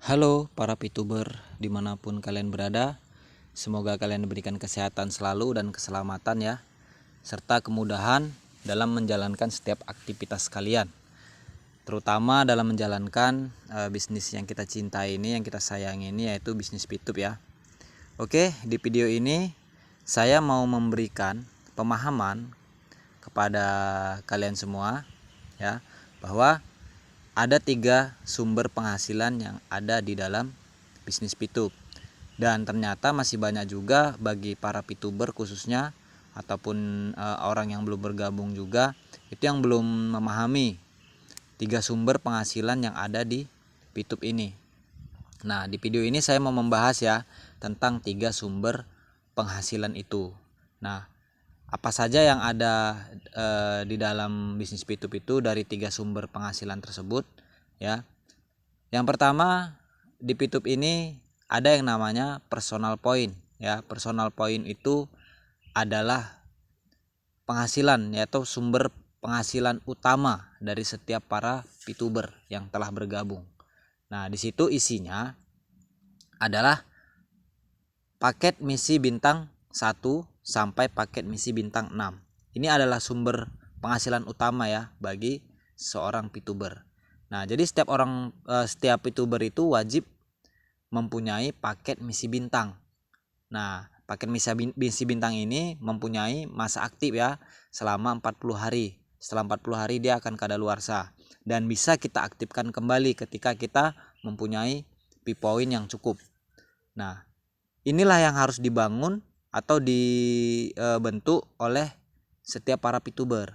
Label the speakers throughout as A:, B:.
A: Halo para VTuber dimanapun kalian berada, semoga kalian diberikan kesehatan selalu dan keselamatan ya, serta kemudahan dalam menjalankan setiap aktivitas kalian, terutama dalam menjalankan bisnis yang kita cintai ini, yang kita sayangi ini, yaitu bisnis VTube ya. Oke, di video ini saya mau memberikan pemahaman kepada kalian semua ya, bahwa ada 3 sumber penghasilan yang ada di dalam bisnis VTube, dan ternyata masih banyak juga bagi para VTuber khususnya ataupun orang yang belum bergabung juga itu yang belum memahami 3 sumber penghasilan yang ada di VTube ini. Nah, di video ini saya mau membahas ya tentang 3 sumber penghasilan itu. Nah, apa saja yang ada di dalam bisnis VTube itu dari 3 sumber penghasilan tersebut ya. Yang pertama, di VTube ini ada yang namanya personal point ya. Personal point itu adalah penghasilan, yaitu sumber penghasilan utama dari setiap para VTuber yang telah bergabung. Nah, di situ isinya adalah paket misi bintang 1 sampai paket misi bintang 6. Ini adalah sumber penghasilan utama ya bagi seorang VTuber. Nah, jadi setiap VTuber itu wajib mempunyai paket misi bintang. Nah, paket misi bintang ini mempunyai masa aktif ya selama 40 hari. Setelah 40 hari dia akan kadaluarsa dan bisa kita aktifkan kembali ketika kita mempunyai P-point yang cukup. Nah, inilah yang harus dibangun atau dibentuk oleh setiap para VTuber,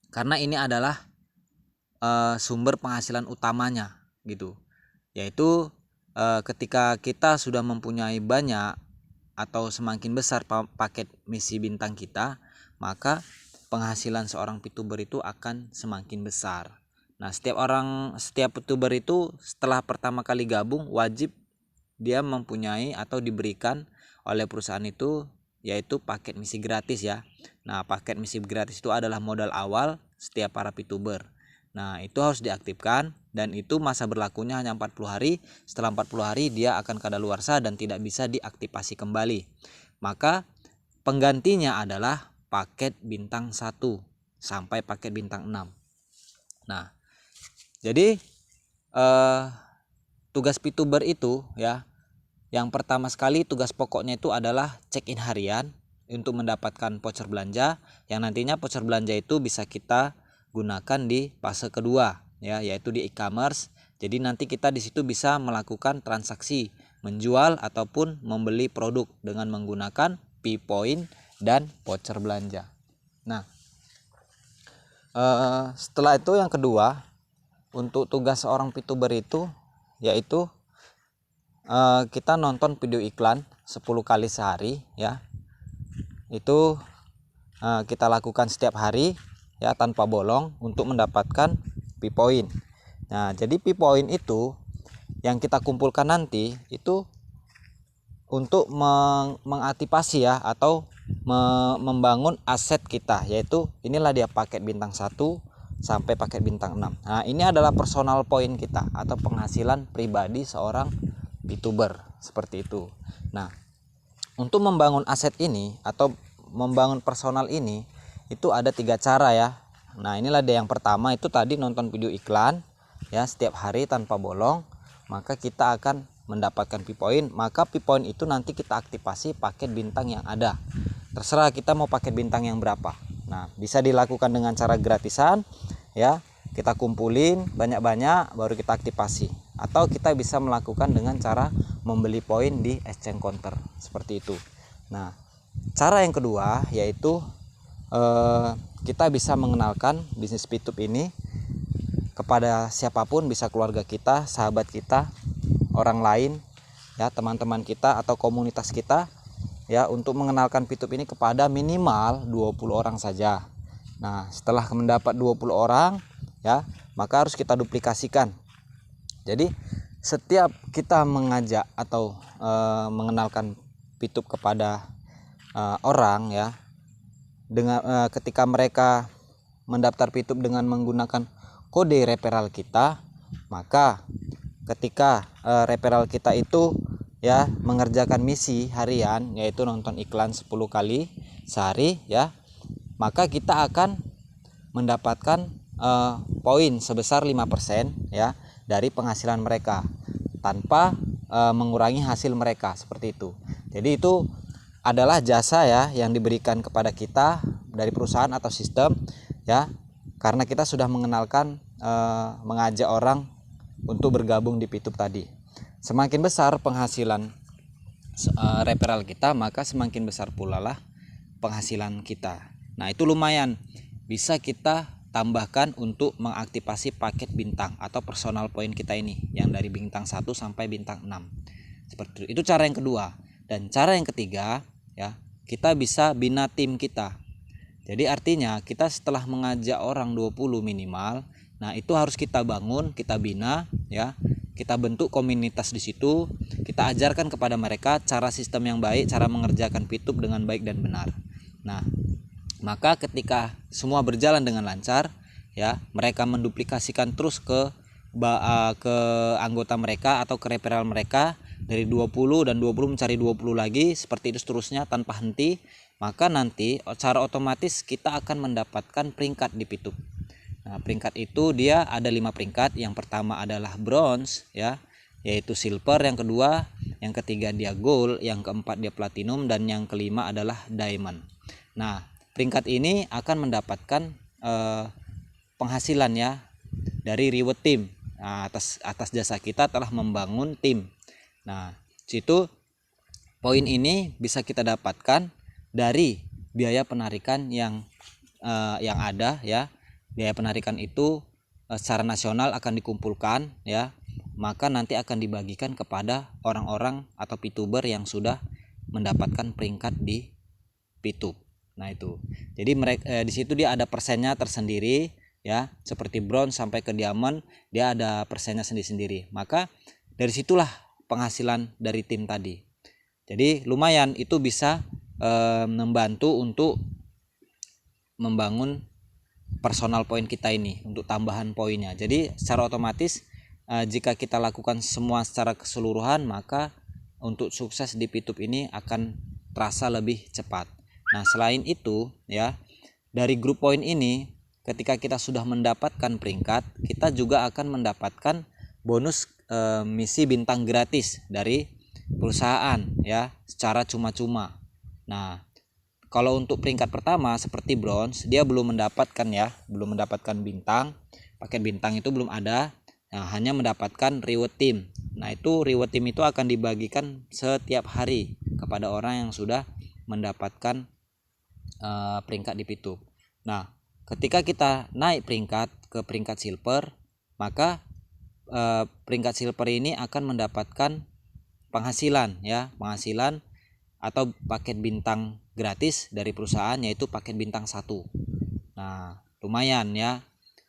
A: karena ini adalah sumber penghasilan utamanya gitu, yaitu ketika kita sudah mempunyai banyak atau semakin besar paket misi bintang kita, maka penghasilan seorang VTuber itu akan semakin besar. Nah, setiap VTuber itu setelah pertama kali gabung wajib dia mempunyai atau diberikan oleh perusahaan itu yaitu paket misi gratis ya. Nah, paket misi gratis itu adalah modal awal setiap para VTuber. Nah, itu harus diaktifkan dan itu masa berlakunya hanya 40 hari. Setelah 40 hari dia akan kadaluarsa dan tidak bisa diaktifasi kembali. Maka penggantinya adalah paket bintang 1 sampai paket bintang 6. Nah, jadi tugas VTuber itu ya, yang pertama sekali tugas pokoknya itu adalah check-in harian untuk mendapatkan voucher belanja, yang nantinya voucher belanja itu bisa kita gunakan di fase kedua ya, yaitu di e-commerce. Jadi nanti kita di situ bisa melakukan transaksi menjual ataupun membeli produk dengan menggunakan P-point dan voucher belanja. Nah, setelah itu yang kedua, untuk tugas seorang VTuber itu yaitu kita nonton video iklan 10 kali sehari ya. Itu kita lakukan setiap hari ya tanpa bolong untuk mendapatkan P-point. Nah, jadi P-point itu yang kita kumpulkan nanti itu untuk mengaktifasi ya atau membangun aset kita, yaitu inilah dia paket bintang 1 sampai paket bintang 6. Nah, ini adalah personal point kita atau penghasilan pribadi seorang VTuber seperti itu. Nah, untuk membangun aset ini atau membangun personal ini itu ada 3 cara ya. Nah, inilah dia yang pertama, itu tadi nonton video iklan ya setiap hari tanpa bolong, maka kita akan mendapatkan P-point. Maka P-point itu nanti kita aktifasi paket bintang yang ada. Terserah kita mau paket bintang yang berapa. Nah, bisa dilakukan dengan cara gratisan ya. Kita kumpulin banyak-banyak baru kita aktifasi, atau kita bisa melakukan dengan cara membeli poin di exchange counter seperti itu. Nah, cara yang kedua yaitu kita bisa mengenalkan bisnis VTube ini kepada siapapun, bisa keluarga kita, sahabat kita, orang lain ya teman-teman kita atau komunitas kita ya untuk mengenalkan Pitup ini kepada minimal 20 orang saja. Nah, setelah mendapat 20 orang ya, maka harus kita duplikasikan. Jadi setiap kita mengajak atau mengenalkan Pitup kepada orang ya, dengan ketika mereka mendaftar Pitup dengan menggunakan kode referral kita, maka ketika referral kita itu ya mengerjakan misi harian, yaitu nonton iklan 10 kali sehari ya, maka kita akan mendapatkan poin sebesar 5% ya dari penghasilan mereka tanpa mengurangi hasil mereka, seperti itu. Jadi itu adalah jasa ya yang diberikan kepada kita dari perusahaan atau sistem ya, karena kita sudah mengenalkan mengajak orang untuk bergabung di Pitup tadi. Semakin besar penghasilan referral kita, maka semakin besar pula lah penghasilan kita. Nah, itu lumayan bisa kita tambahkan untuk mengaktifasi paket bintang atau personal point kita ini yang dari bintang 1 sampai bintang 6. Seperti itu cara yang kedua. Dan cara yang ketiga ya, kita bisa bina tim kita. Jadi artinya kita setelah mengajak orang 20 minimal, nah itu harus kita bangun, kita bina ya. Kita bentuk komunitas di situ, kita ajarkan kepada mereka cara sistem yang baik, cara mengerjakan Pitup dengan baik dan benar. Nah, maka ketika semua berjalan dengan lancar ya, mereka menduplikasikan terus ke anggota mereka atau ke referral mereka dari 20 dan 20 mencari 20 lagi, seperti itu seterusnya tanpa henti, maka nanti secara otomatis kita akan mendapatkan peringkat di Pitup. Nah, peringkat itu dia ada 5 peringkat. Yang pertama adalah bronze ya, yaitu silver, yang kedua, yang ketiga dia gold, yang keempat dia platinum, dan yang kelima adalah diamond. Nah, peringkat ini akan mendapatkan penghasilan ya dari reward tim. Nah, atas jasa kita telah membangun tim. Nah, situ poin ini bisa kita dapatkan dari biaya penarikan yang ada ya. Biaya penarikan itu secara nasional akan dikumpulkan ya, maka nanti akan dibagikan kepada orang-orang atau Pituber yang sudah mendapatkan peringkat di Pitup. Nah, itu. Jadi mereka di situ dia ada persennya tersendiri ya, seperti bronze sampai ke diamond dia ada persennya sendiri-sendiri. Maka dari situlah penghasilan dari tim tadi. Jadi lumayan itu bisa membantu untuk membangun personal point kita ini untuk tambahan poinnya. Jadi secara otomatis jika kita lakukan semua secara keseluruhan, maka untuk sukses di Pitup ini akan terasa lebih cepat. Nah, selain itu ya, dari grup poin ini ketika kita sudah mendapatkan peringkat, kita juga akan mendapatkan bonus misi bintang gratis dari perusahaan ya, secara cuma-cuma. Nah, kalau untuk peringkat pertama seperti bronze, dia belum mendapatkan ya, belum mendapatkan bintang, paket bintang itu belum ada. Nah, hanya mendapatkan reward team. Nah, itu reward team itu akan dibagikan setiap hari kepada orang yang sudah mendapatkan peringkat di Pitup. Nah, ketika kita naik peringkat ke peringkat silver, maka peringkat silver ini akan mendapatkan penghasilan ya, penghasilan atau paket bintang gratis dari perusahaan, yaitu paket bintang 1. Nah, lumayan ya.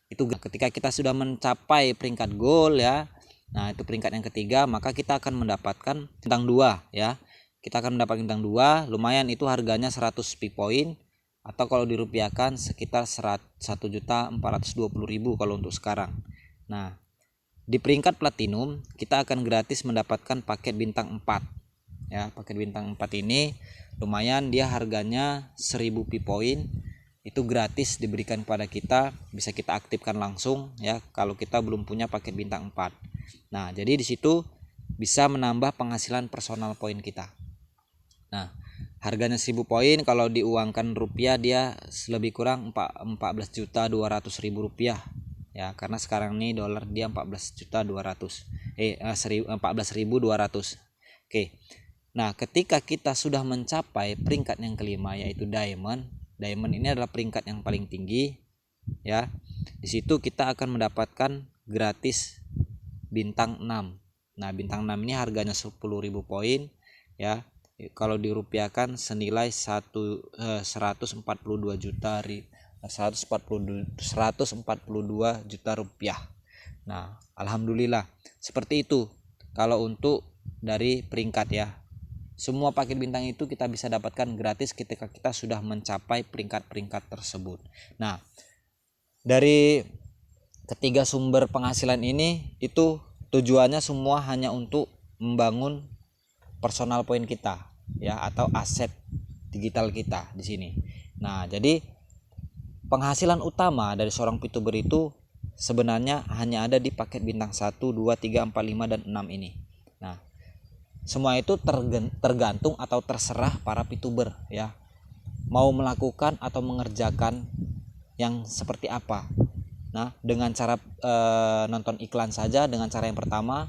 A: Itu ketika kita sudah mencapai peringkat gold ya. Nah, itu peringkat yang ketiga, maka kita akan mendapatkan bintang 2 ya. Kita akan mendapat bintang 2, lumayan, itu harganya 100 P-point atau kalau dirupiahkan sekitar 1.420.000 kalau untuk sekarang. Nah, di peringkat platinum kita akan gratis mendapatkan paket bintang 4 ya. Paket bintang 4 ini lumayan, dia harganya 1000 P-point, itu gratis diberikan kepada kita, bisa kita aktifkan langsung ya kalau kita belum punya paket bintang 4. Nah, jadi di situ bisa menambah penghasilan personal point kita. Nah, harganya 1000 poin kalau diuangkan rupiah dia lebih kurang 14.200.000 rupiah ya, karena sekarang ini dolar dia 14.200. Oke. Nah, ketika kita sudah mencapai peringkat yang kelima, yaitu diamond. Diamond ini adalah peringkat yang paling tinggi ya. Di situ kita akan mendapatkan gratis bintang 6 Nah, bintang 6 ini harganya 10.000 poin ya. Kalau dirupiahkan senilai 142 juta 142 juta rupiah. Nah, alhamdulillah seperti itu. Kalau untuk dari peringkat ya, semua paket bintang itu kita bisa dapatkan gratis ketika kita sudah mencapai peringkat-peringkat tersebut. Nah, dari ketiga sumber penghasilan ini itu tujuannya semua hanya untuk membangun personal point kita ya, atau aset digital kita di sini. Nah, jadi penghasilan utama dari seorang VTuber itu sebenarnya hanya ada di paket bintang 1, 2, 3, 4, 5 dan 6 ini. Nah, semua itu tergantung atau terserah para VTuber ya, mau melakukan atau mengerjakan yang seperti apa. Nah, dengan cara nonton iklan saja, dengan cara yang pertama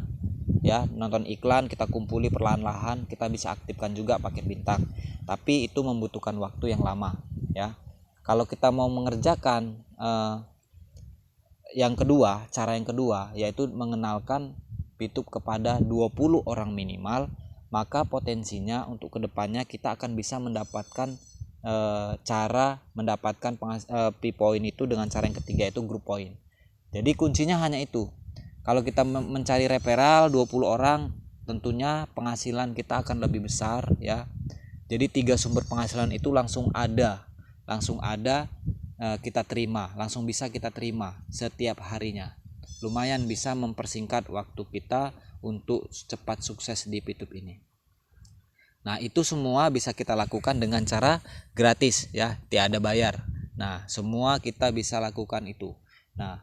A: ya, nonton iklan, kita kumpuli perlahan-lahan, kita bisa aktifkan juga paket bintang. Tapi itu membutuhkan waktu yang lama ya. Kalau kita mau mengerjakan yang kedua, cara yang kedua yaitu mengenalkan VTube kepada 20 orang minimal, maka potensinya untuk kedepannya kita akan bisa mendapatkan cara mendapatkan P-point itu dengan cara yang ketiga, yaitu group point. Jadi kuncinya hanya itu. Kalau kita mencari referral 20 orang, tentunya penghasilan kita akan lebih besar ya. Jadi 3 sumber penghasilan itu langsung ada kita terima, langsung bisa kita terima setiap harinya. Lumayan bisa mempersingkat waktu kita untuk cepat sukses di VTube ini. Nah, itu semua bisa kita lakukan dengan cara gratis ya, tiada bayar. Nah, semua kita bisa lakukan itu. Nah,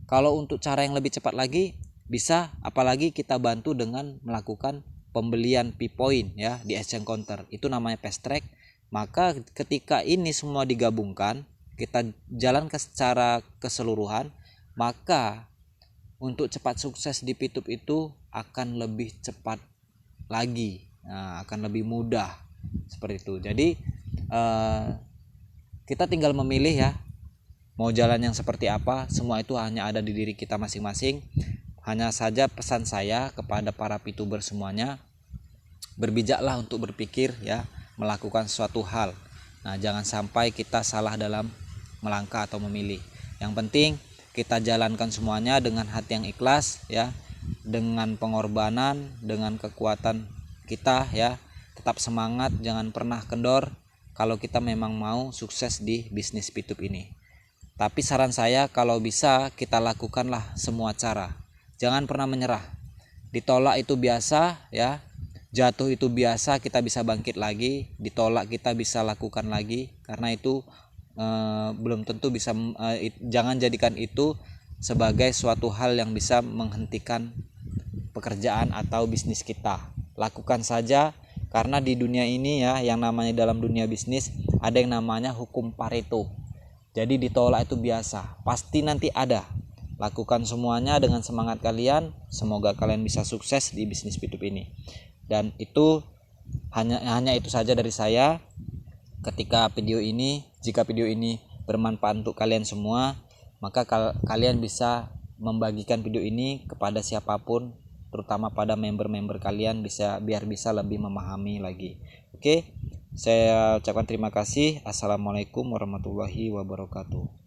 A: kalau untuk cara yang lebih cepat lagi bisa, apalagi kita bantu dengan melakukan pembelian P-point ya di exchange counter. Itu namanya fast track. Maka ketika ini semua digabungkan, kita jalankan secara keseluruhan, maka untuk cepat sukses di VTube itu akan lebih cepat lagi. Nah, akan lebih mudah seperti itu. Jadi kita tinggal memilih ya, mau jalan yang seperti apa. Semua itu hanya ada di diri kita masing-masing. Hanya saja pesan saya kepada para VTuber semuanya, berbijaklah untuk berpikir ya, melakukan suatu hal. Nah, jangan sampai kita salah dalam melangkah atau memilih. Yang penting kita jalankan semuanya dengan hati yang ikhlas ya, dengan pengorbanan, dengan kekuatan kita ya. Tetap semangat, jangan pernah kendor kalau kita memang mau sukses di bisnis VTube ini. Tapi saran saya, kalau bisa kita lakukanlah semua cara. Jangan pernah menyerah. Ditolak itu biasa ya, jatuh itu biasa, kita bisa bangkit lagi. Ditolak kita bisa lakukan lagi, karena itu belum tentu bisa. Jangan jadikan itu sebagai suatu hal yang bisa menghentikan pekerjaan atau bisnis kita. Lakukan saja, karena di dunia ini ya, yang namanya dalam dunia bisnis ada yang namanya hukum Pareto. Jadi ditolak itu biasa, pasti nanti ada. Lakukan semuanya dengan semangat kalian. Semoga kalian bisa sukses di bisnis VTube ini. Dan itu hanya itu saja dari saya. Jika video ini bermanfaat untuk kalian semua, maka kalian bisa membagikan video ini kepada siapapun, terutama pada member-member kalian, biar bisa lebih memahami lagi. Oke, saya ucapkan terima kasih. Assalamualaikum warahmatullahi wabarakatuh.